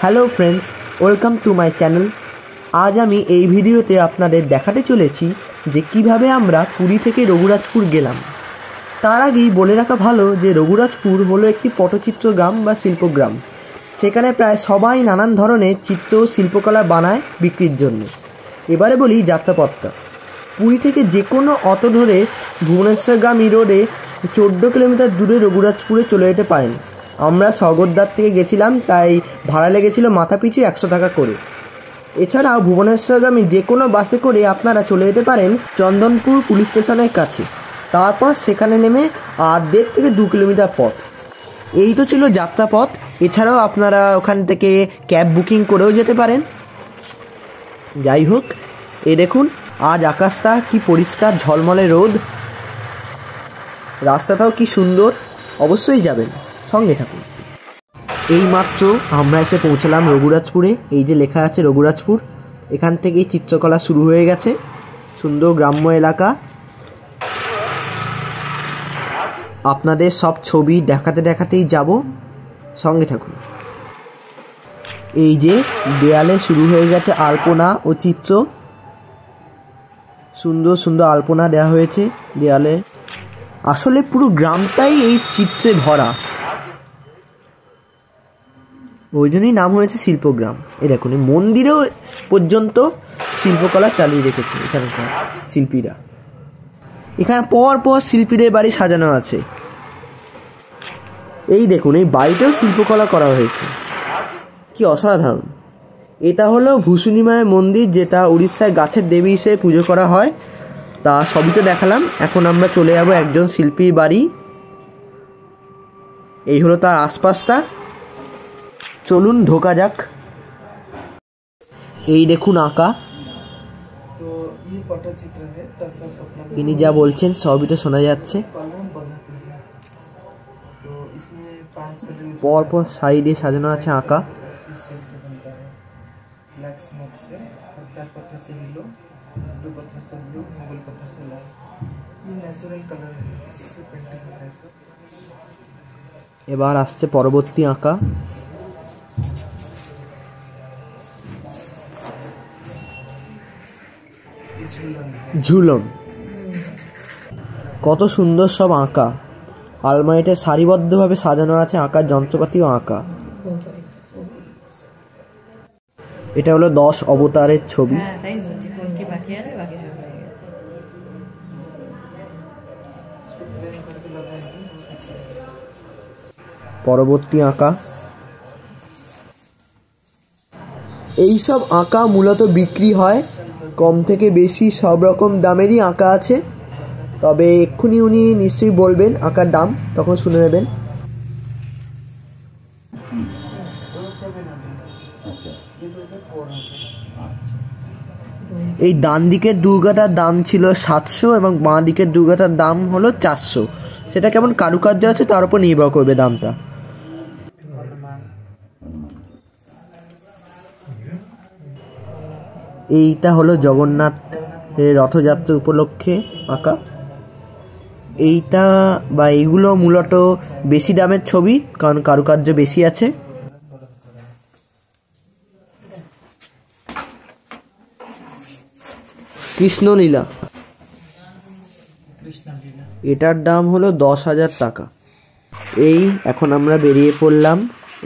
Hello friends, welcome to my channel. আজ আমি এই ভিডিওতে আপনাদের দেখাতে চলেছি যে কিভাবে আমরা পুরী থেকে রঘুরাজপুর গেলাম। তার আগেই বলে রাখা ভালো যে রঘুরাজপুর হলো একটি পটচিত্র গ্রাম বা শিল্পগ্রাম। সেখানে প্রায় সবাই নানান ধরনের চিত্র ও শিল্পকলা বানায় বিক্রির জন্য। এবারে বলি যাত্রাপথটা। পুরী থেকে যে কোনো অটো ধরে ভুবনেশ্বরগামী রোডে 14 কিলোমিটার দূরে রঘুরাজপুরে চলে যেতে পারেন। আমরা স্বর্গদ্বার থেকে গেছিলাম, তাই ভাড়া লেগেছিল মাথাপিছু 100 টাকা করে। এছাড়াও ভুবনেশ্বরগামী যে কোনো বাসে করে আপনারা চলে যেতে পারেন চন্দনপুর পুলিশ স্টেশনের কাছে। তারপর সেখানে নেমে 1.5 থেকে 2 কিলোমিটার পথ। এই তো ছিল যাত্রাপথ। এছাড়াও আপনারা ওখান থেকে ক্যাব বুকিং করেও যেতে পারেন। যাই হোক, এই দেখুন আজ আকাশটা কি পরিষ্কার, ঝলমলে রোদ, রাস্তাটাও কি সুন্দর। অবশ্যই যাবেন, সঙ্গে থাকুন। এই মাত্র আমরা এসে পৌঁছলাম রঘুরাজপুরে। এই যে লেখা আছে রঘুরাজপুর, এখান থেকেই চিত্রকলা শুরু হয়ে গেছে। সুন্দর গ্রাম্য এলাকা। আপনাদের সব ছবি দেখাতে দেখাতেই যাব, সঙ্গে থাকুন। এই যে দেয়ালে শুরু হয়ে গেছে আলপনা ও চিত্র। সুন্দর সুন্দর আলপনা দেওয়া হয়েছে দেয়ালে। আসলে পুরো গ্রামটাই এই চিত্রে ভরা, ওই জন্যই নাম হয়েছে শিল্পগ্রাম। এই দেখুন, মন্দিরেও পর্যন্ত শিল্পকলা চালিয়ে রেখেছে এখানকার শিল্পীরা। এখানে পর পর শিল্পীদের বাড়ি সাজানো আছে। এই দেখুন, এই বাড়িতেও শিল্পকলা করা হয়েছে, কি অসাধারণ। এটা হলো ভূষণী মায়ের মন্দির, যেটা উড়িষ্যায় গাছের দেবী হিসেবে পুজো করা হয়। তা সবই তো দেখালাম, এখন আমরা চলে যাব একজন শিল্পীর বাড়ি। এই হলো তার আশপাশটা, চলুন ঢোকা যাক। এই দেখুন আঁকা, ইনি যা বলছেন সবই তো শোনা যাচ্ছে। পরপর সাইডে সাজানো আছে আঁকা। এবার আসছে পরবর্তী আঁকা। ঝুলন, কত সুন্দর সব আঁকা। আলমারিতে সারিবদ্ধভাবে সাজানো আছে আঁকার যন্ত্রপাতিও আঁকা। এটা হলো 10 অবতারের ছবি। পরবর্তী আঁকা। এইসব আঁকা মূলত বিক্রি হয়, কম থেকে বেশি সব রকম দামেরই আঁকা আছে। তবে এক্ষুনি উনি নিশ্চয়ই বলবেন আঁকার দাম, তখন শুনে নেবেন। এই ডান দিকের দুর্গাটার দাম ছিল 700 এবং বাঁ দিকের দুর্গাটার দাম হলো 400। সেটা কেমন কারুকার্য আছে তার উপর নির্ভর করবে দামটা। এইটা হলো জগন্নাথ রথযাত্রা উপলক্ষে আঁকা। এইটা বা এইগুলো মূলত বেশি দামের ছবি, কারণ কারুকার্য বেশি আছে। কৃষ্ণলীলা, এটার দাম হলো 10,000 টাকা। এই এখন আমরা বেরিয়ে পড়লাম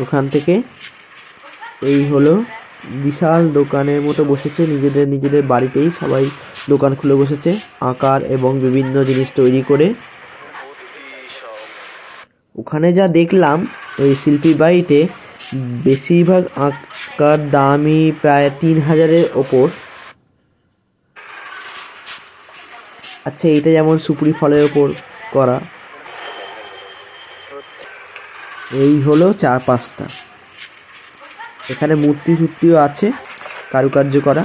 ওখান থেকে। এই হলো বিশাল দোকানের মতো বসেছে, নিজেদের বাড়িতেই সবাই দোকান খুলে বসেছে আঁকার এবং বিভিন্ন জিনিস তৈরি করে। ওখানে যা দেখলাম ওই শিল্পীর বাড়িতে বেশিরভাগ আঁকার দামই প্রায় 3,000-এর ওপর। আচ্ছা, এইটা যেমন সুপুরি ফলের ওপর করা। এই হলো 4-5টা। এখানে মূর্তি ফুর্তিও আছে কারুকার্য করা।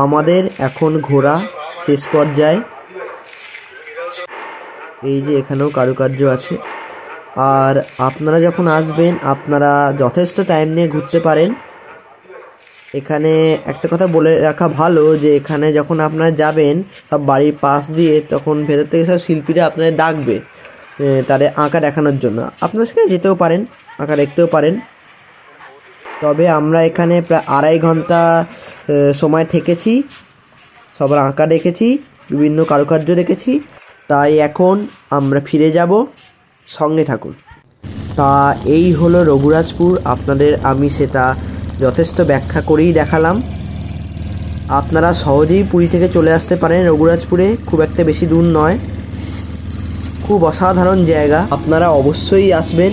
আমাদের এখন ঘোরা শেষ পর্যায়ে। এই যে এখানেও কারুকার্য আছে। আর আপনারা যখন আসবেন আপনারা যথেষ্ট টাইম নিয়ে ঘুরতে পারেন। এখানে একটা কথা বলে রাখা ভালো যে এখানে যখন আপনারা যাবেন সব বাড়ির পাশ দিয়ে, তখন ভেতর থেকে সব শিল্পীরা আপনাদের ডাকবে। তাদের আঁকা দেখানোর জন্য। আপনারা সেখানে যেতেও পারেন, আঁকা দেখতেও পারেন। তবে আমরা এখানে প্রায় 2.5 ঘন্টা সময় থেকেছি, সবার আঁকা দেখেছি, বিভিন্ন কারুকার্য দেখেছি। তাই এখন আমরা ফিরে যাব, সঙ্গে থাকুন। তা এই হলো রঘুরাজপুর। আপনাদের আমি সেটা যথেষ্ট ব্যাখ্যা করেই দেখালাম। আপনারা সহজেই পুরী থেকে চলে আসতে পারেন রঘুরাজপুরে, খুব একটা বেশি দূর নয়। খুব অসাধারণ জায়গা, আপনারা অবশ্যই আসবেন।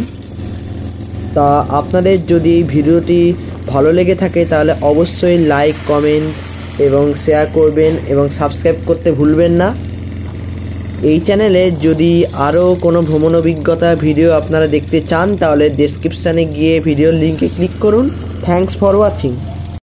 তা আপনাদের যদি এই ভিডিওটি ভালো লেগে থাকে তাহলে অবশ্যই লাইক, কমেন্ট এবং শেয়ার করবেন এবং সাবস্ক্রাইব করতে ভুলবেন না। এই চ্যানেলে যদি আরও কোনো ভ্রমণ অভিজ্ঞতা ভিডিও আপনারা দেখতে চান তাহলে ডেসক্রিপশানে গিয়ে ভিডিওর লিঙ্কে ক্লিক করুন। Thanks for watching.